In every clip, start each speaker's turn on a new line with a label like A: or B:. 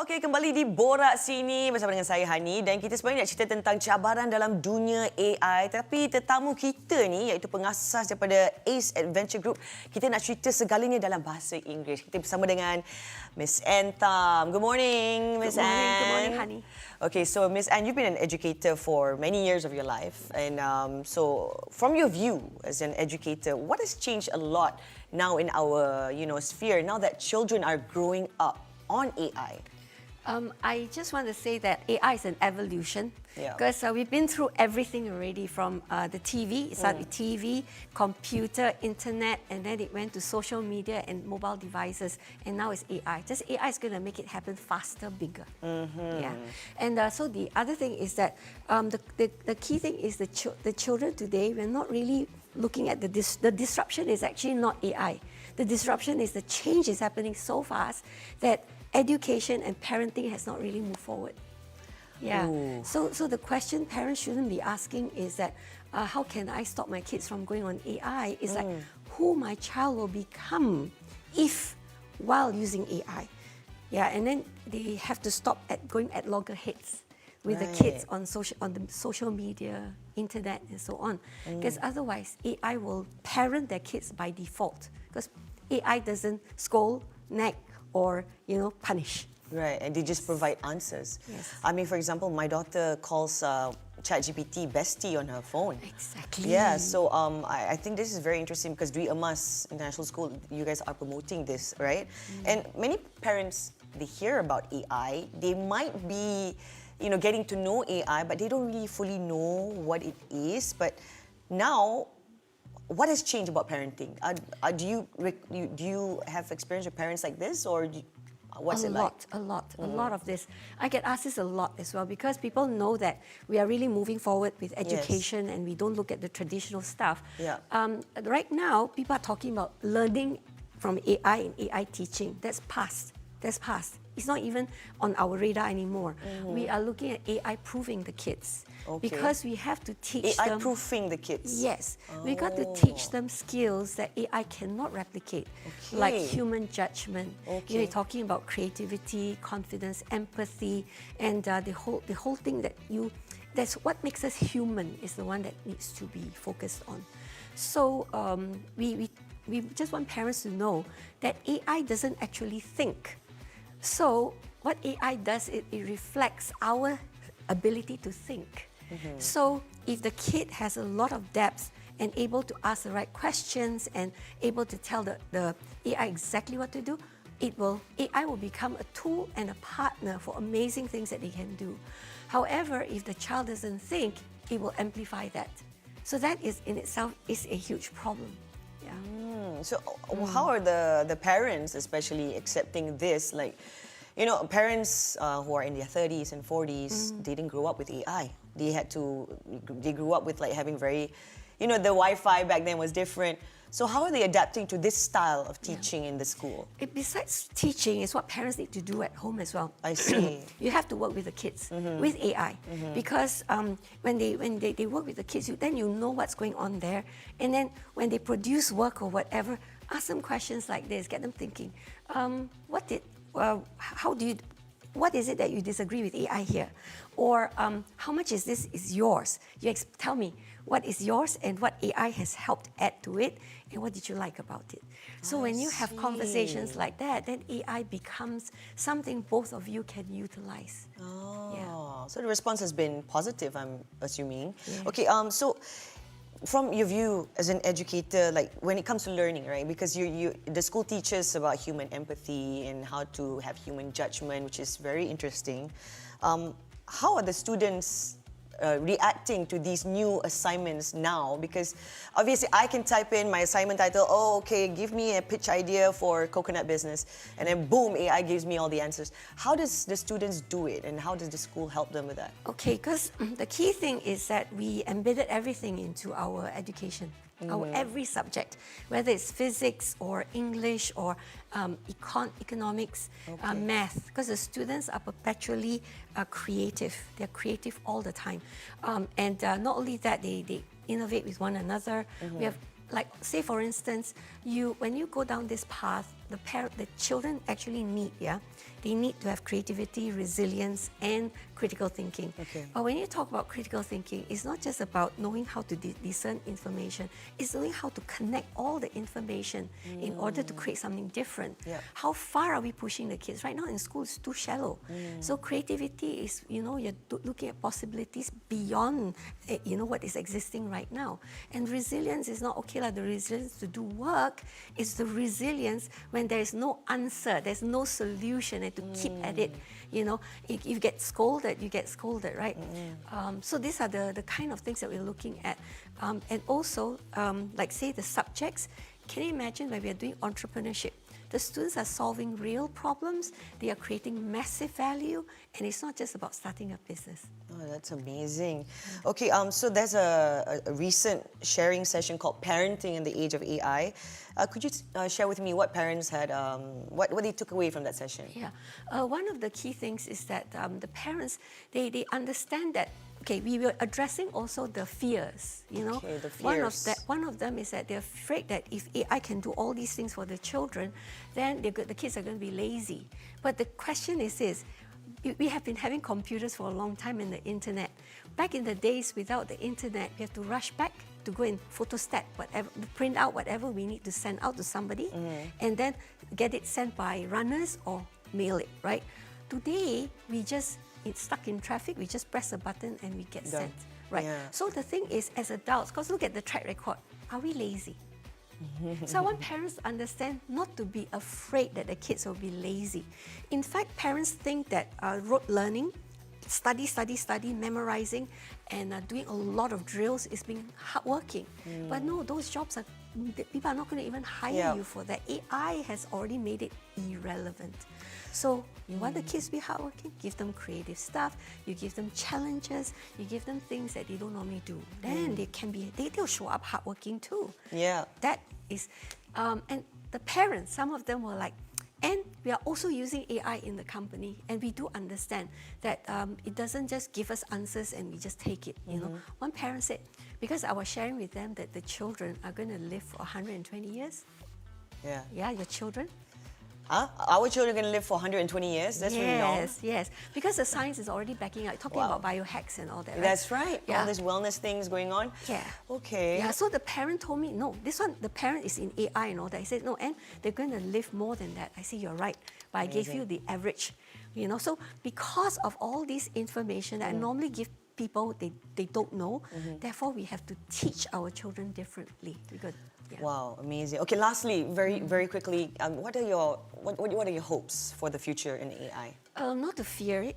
A: Okey, kembali di Borak sini bersama dengan saya Hani dan kita sebenarnya nak cerita tentang cabaran dalam dunia AI, tapi tetamu kita ni iaitu pengasas daripada Ace Adventure Group, kita nak cerita segalanya dalam bahasa Inggeris. Kita bersama dengan Miss Ann Tam. Good morning, Miss Ann.
B: Good morning, Hani.
A: Okay, so Miss Ann, you've been an educator for many years of your life, and so from your view as an educator, what has changed a lot now in our sphere now that children are growing up on AI?
B: I just want to say that AI is an evolution because we've been through everything already from the TV. It started with TV, computer, internet, and then it went to social media and mobile devices, and now it's AI. Just AI is going to make it happen faster, bigger. Yeah, and so the other thing is that the key thing is the children today, we're not really looking at the disruption is actually not AI. The disruption is the change is happening so fast that education and parenting has not really moved forward. Yeah. So the question parents shouldn't be asking is that how can I stop my kids from going on AI? It's like who my child will become if while using AI. Yeah, and then they have to stop at going at loggerheads with the kids on the social media, internet, and so on. Because otherwise, AI will parent their kids by default. Because AI doesn't scold, nag, or punish.
A: Right, and they just provide answers.
B: Yes.
A: I mean, for example, my daughter calls ChatGPT bestie on her phone.
B: Exactly.
A: Yeah, so I think this is very interesting because Emas International School, you guys are promoting this, right? And many parents, they hear about AI, they might be, getting to know AI, but they don't really fully know what it is. But now, what has changed about parenting? Do you have experience with parents like this, or what's it like?
B: A lot of this. I get asked this a lot as well because people know that we are really moving forward with education and we don't look at the traditional stuff.
A: Yeah.
B: Right now, people are talking about learning from AI and AI teaching. That's past. It's not even on our radar anymore. We are looking at AI proofing the kids because we have to teach them.
A: AI proofing the kids?
B: Yes. We got to teach them skills that AI cannot replicate, like human judgment. You're talking about creativity, confidence, empathy, and the whole thing that's what makes us human is the one that needs to be focused on. So we just want parents to know that AI doesn't actually think. So what AI does, it reflects our ability to think. So if the kid has a lot of depth and able to ask the right questions and able to tell the AI exactly what to do, AI will become a tool and a partner for amazing things that they can do. However, if the child doesn't think, it will amplify that. So that is in itself is a huge problem. Yeah.
A: So how are the parents especially accepting this? Like, parents who are in their 30s and 40s, they didn't grow up with AI. They grew up with like having very, the Wi-Fi back then was different. So how are they adapting to this style of teaching in the school?
B: Besides teaching, is what parents need to do at home as well.
A: I see.
B: You have to work with the kids with AI because when they work with the kids, then you know what's going on there. And then when they produce work or whatever, ask them questions like this, get them thinking. What is it that you disagree with AI here? Or how much is yours? Tell me what is yours and what AI has helped add to it and what did you like about it? So when you have conversations like that, then AI becomes something both of you can utilize.
A: So the response has been positive, I'm assuming. Yes. Okay, so from your view as an educator, like when it comes to learning, right? Because the school teaches about human empathy and how to have human judgment, which is very interesting. How are the students reacting to these new assignments now? Because obviously I can type in my assignment title, give me a pitch idea for coconut business, and then boom, AI gives me all the answers. How does the students do it and how does the school help them with that? Okay,
B: because the key thing is that we embedded everything into our education. Our every subject, whether it's physics or English or economics, math, because the students are perpetually creative. They're creative all the time. And not only that, they innovate with one another. We have, like, say for instance, when you go down this path, the children actually need, they need to have creativity, resilience, and critical thinking.
A: Okay.
B: But when you talk about critical thinking, it's not just about knowing how to discern information, it's knowing how to connect all the information in order to create something different.
A: Yeah.
B: How far are we pushing the kids? Right now in school, it's too shallow. So creativity is, you're looking at possibilities beyond, what is existing right now. And resilience is not, the resilience to do work, it's the resilience when there is no answer, there's no solution, and to keep at it. If you get scolded, you get scolded, right? So these are the kind of things that we're looking at. And also, like say the subjects, can you imagine when we are doing entrepreneurship? The students are solving real problems, they are creating massive value, and it's not just about starting a business.
A: Oh, that's amazing. Okay, so there's a recent sharing session called Parenting in the Age of AI. Could you share with me what parents had, what they took away from that session?
B: Yeah, one of the key things is that the parents, they understand that, we were addressing also the fears,
A: Okay, the fears.
B: One of them is that they're afraid that if AI can do all these things for the children, then the kids are going to be lazy. But the question is this, we have been having computers for a long time and the internet. Back in the days without the internet, we have to rush back to go and photostat whatever, print out whatever we need to send out to somebody, and then get it sent by runners or mail it, right? Today, it's stuck in traffic, we just press a button and we get sent, right?
A: Yeah.
B: So the thing is, as adults, because look at the track record, are we lazy? So I want parents to understand not to be afraid that the kids will be lazy. In fact, parents think that rote learning, study, memorizing, and doing a lot of drills is being hardworking. But no, those jobs people are not going to even hire you for that. AI has already made it irrelevant. So you want the kids to be hardworking, give them creative stuff, you give them challenges, you give them things that they don't normally do. Then they'll show up hardworking too.
A: Yeah.
B: That is, and the parents, some of them were like, and we are also using AI in the company, and we do understand that it doesn't just give us answers and we just take it. One parent said, because I was sharing with them that the children are going to live for 120 years.
A: Yeah.
B: Yeah, your children.
A: Huh? Our children are going to live for 120 years? That's really long.
B: Yes. Because the science is already backing up, talking about biohacks and all that. Right?
A: That's right.
B: Yeah.
A: All these wellness things going on.
B: Yeah.
A: Okay.
B: Yeah, so the parent told me, no, this one, the parent is in AI and all that. He said, no, and they're going to live more than that. I said, you're right. But I gave you the average. So because of all this information that I normally give people they don't know, therefore we have to teach our children differently.
A: Wow, amazing. Okay, lastly, very quickly, what are your hopes for the future in AI?
B: Not to fear it.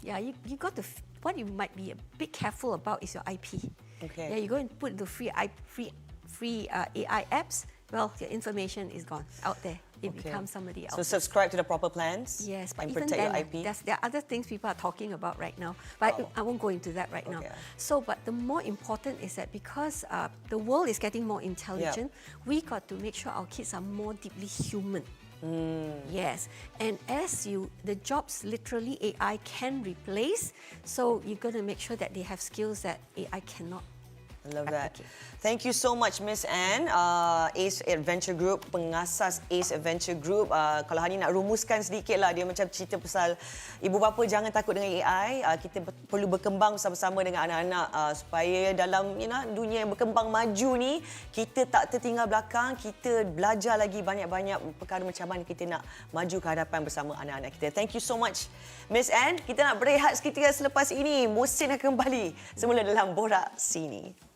B: Yeah, you got to. What you might be a bit careful about is your IP.
A: Okay.
B: Yeah, you go and put the free AI apps. Well, your information is gone out there. It becomes somebody else.
A: So subscribe to the proper plans.
B: Yes, but
A: and
B: even
A: protect
B: then,
A: your IP.
B: there are other things people are talking about right now. But I won't go into that right now. So, but the more important is that because the world is getting more intelligent, we got to make sure our kids are more deeply human. Yes, and the jobs literally AI can replace. So you're going to make sure that they have skills that AI cannot.
A: I love that. Thank you so much, Miss Anne, Ace Adventure Group, pengasas Ace Adventure Group. Kalau Hani nak rumuskan sedikit lah, dia macam cerita pasal ibu bapa jangan takut dengan AI. Kita perlu berkembang bersama-sama dengan anak-anak supaya dalam dunia yang berkembang maju ni, kita tak tertinggal belakang, kita belajar lagi banyak-banyak perkara macam mana kita nak maju ke hadapan bersama anak-anak kita. Thank you so much, Miss Anne. Kita nak berehat seketika selepas ini. Musin akan kembali semula dalam Borak SeeNI.